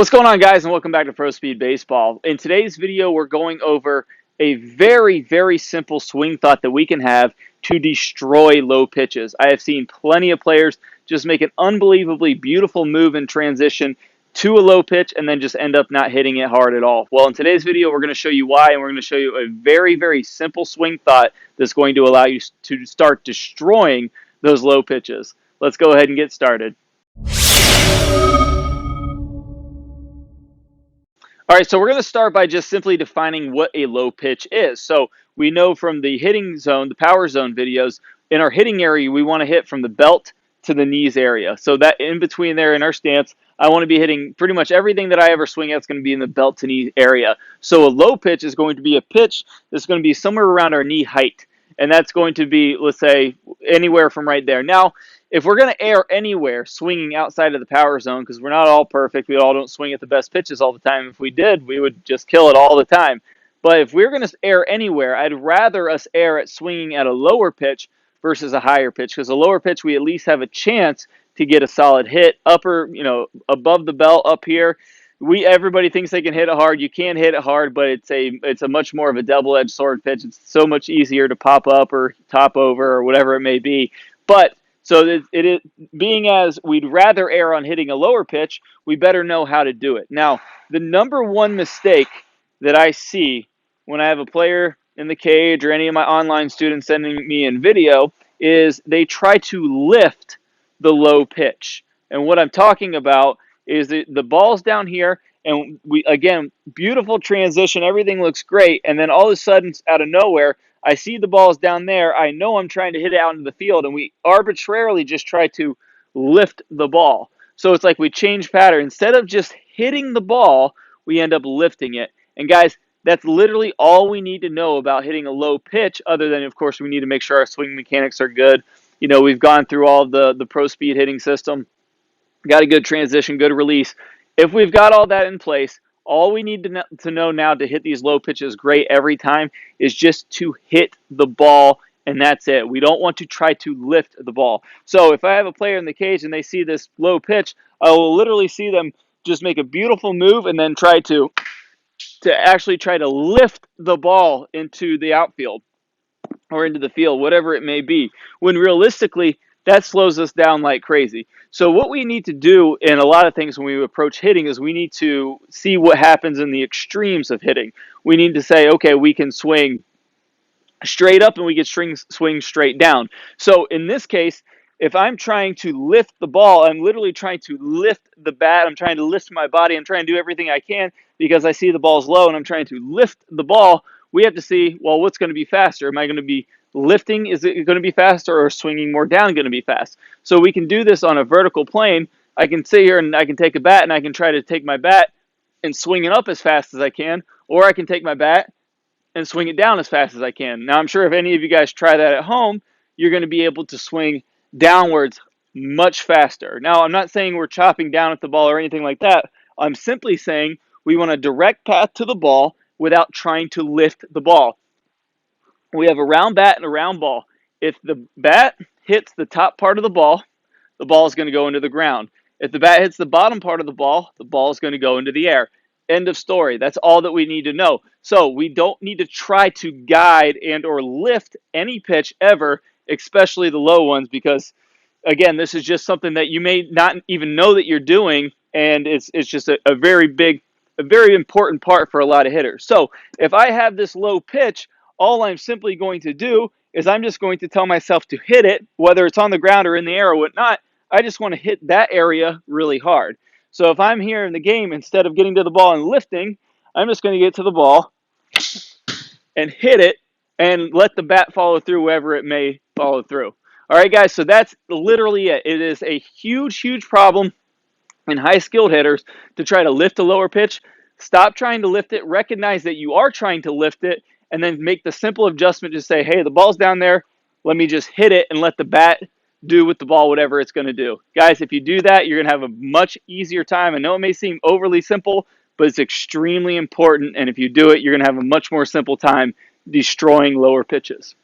What's going on, guys, and welcome back to Pro Speed Baseball. In today's video, we're going over a very simple swing thought that we can have to destroy low pitches. I have seen plenty of players just make an unbelievably beautiful move in transition to a low pitch and then just end up not hitting it hard at all. Well, in today's video, we're going to show you why, and we're going to show you a very simple swing thought that's going to allow you to start destroying those low pitches. Let's go ahead and get started. All right, so we're going to start by just simply defining what a low pitch is. So we know from the hitting zone, the power zone videos, in our hitting area, we want to hit from the belt to the knees area. So that in between there in our stance, I want to be hitting pretty much everything that I ever swing at is going to be in the belt to knee area. So a low pitch is going to be a pitch that's going to be somewhere around our knee height. And that's going to be, let's say, anywhere from right there. Now, if we're going to err anywhere swinging outside of the power zone, because we're not all perfect, we all don't swing at the best pitches all the time. If we did, we would just kill it all the time. But if we're going to err anywhere, I'd rather us err at swinging at a lower pitch versus a higher pitch, because a lower pitch, we at least have a chance to get a solid hit upper, above the belt up here. Everybody thinks they can hit it hard. You can hit it hard, but it's a much more of a double-edged sword pitch. It's so much easier to pop up or top over or whatever it may be. But so it is, being as we'd rather err on hitting a lower pitch, we better know how to do it. Now, the number one mistake that I see when I have a player in the cage or any of my online students sending me in video is they try to lift the low pitch. And what I'm talking about is the ball's down here, and we, again, beautiful transition, everything looks great, and then all of a sudden, out of nowhere, I see the ball's down there. I know I'm trying to hit it out into the field, and we arbitrarily just try to lift the ball. So it's like we change pattern. Instead of just hitting the ball, we end up lifting it. And guys, that's literally all we need to know about hitting a low pitch, other than, of course, we need to make sure our swing mechanics are good. You know, we've gone through all of the pro speed hitting system, got a good transition, good release. If we've got all that in place, all we need to know now to hit these low pitches great every time is just to hit the ball, and that's it. We don't want to try to lift the ball. So if I have a player in the cage and they see this low pitch, I will literally see them just make a beautiful move and then try to actually try to lift the ball into the outfield or into the field, whatever it may be, when realistically, that slows us down like crazy. So what we need to do in a lot of things when we approach hitting is we need to see what happens in the extremes of hitting. We need to say, okay, we can swing straight up and we can swing straight down. So in this case, if I'm trying to lift the ball, I'm literally trying to lift the bat. I'm trying to lift my body. I'm trying to do everything I can because I see the ball's low and I'm trying to lift the ball. We have to see, well, what's going to be faster? Am I going to be lifting? Is it going to be faster, or swinging more down going to be fast? So we can do this on a vertical plane. I can sit here and I can take a bat and I can try to take my bat and swing it up as fast as I can, or I can take my bat and swing it down as fast as I can. Now, I'm sure if any of you guys try that at home, you're going to be able to swing downwards much faster. Now, I'm not saying we're chopping down at the ball or anything like that. I'm simply saying we want a direct path to the ball without trying to lift the ball. We have a round bat and a round ball. If the bat hits the top part of the ball is going to go into the ground. If the bat hits the bottom part of the ball is going to go into the air. End of story. That's all that we need to know. So we don't need to try to guide and or lift any pitch ever, especially the low ones, because, again, this is just something that you may not even know that you're doing, and it's just a very important part for a lot of hitters. So if I have this low pitch, all I'm simply going to do is I'm just going to tell myself to hit it, whether it's on the ground or in the air or whatnot. I just want to hit that area really hard. So if I'm here in the game, instead of getting to the ball and lifting, I'm just going to get to the ball and hit it and let the bat follow through wherever it may follow through. All right, guys, so that's literally it. It is a huge problem in high-skilled hitters to try to lift a lower pitch. Stop trying to lift it. Recognize that you are trying to lift it, and then make the simple adjustment to say, hey, the ball's down there. Let me just hit it and let the bat do with the ball whatever it's going to do. Guys, if you do that, you're going to have a much easier time. I know it may seem overly simple, but it's extremely important. And if you do it, you're going to have a much more simple time destroying lower pitches.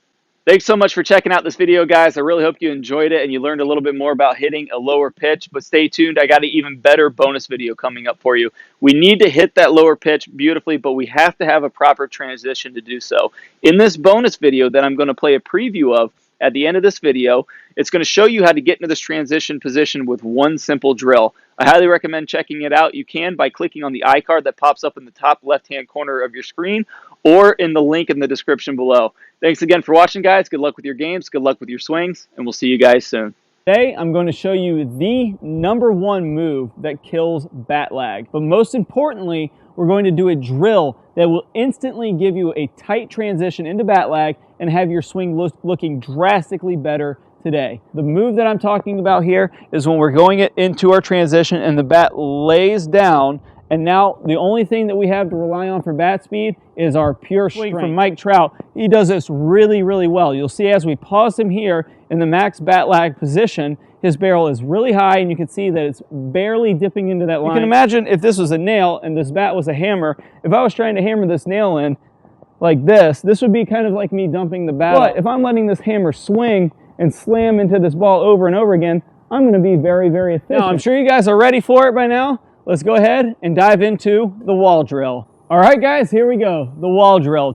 Thanks so much for checking out this video, guys. I really hope you enjoyed it and you learned a little bit more about hitting a lower pitch, but stay tuned. I got an even better bonus video coming up for you. We need to hit that lower pitch beautifully, but we have to have a proper transition to do so. In this bonus video that I'm going to play a preview of at the end of this video, it's going to show you how to get into this transition position with one simple drill. I highly recommend checking it out. You can by clicking on the iCard that pops up in the top left-hand corner of your screen or in the link in the description below. Thanks again for watching, guys. Good luck with your games. Good luck with your swings, and we'll see you guys soon. Today, I'm going to show you the #1 move that kills bat lag. But most importantly, we're going to do a drill that will instantly give you a tight transition into bat lag and have your swing looking drastically better today. The move that I'm talking about here is when we're going into our transition and the bat lays down, and now the only thing that we have to rely on for bat speed is our pure strength. From Mike Trout, he does this really, really well. You'll see as we pause him here in the max bat lag position, his barrel is really high and you can see that it's barely dipping into that line. You can imagine if this was a nail and this bat was a hammer, if I was trying to hammer this nail in like this would be kind of like me dumping the bat. But if I'm letting this hammer swing and slam into this ball over and over again, I'm going to be very, very efficient. Now, I'm sure you guys are ready for it by now. Let's go ahead and dive into the wall drill. All right, guys, here we go, the wall drill.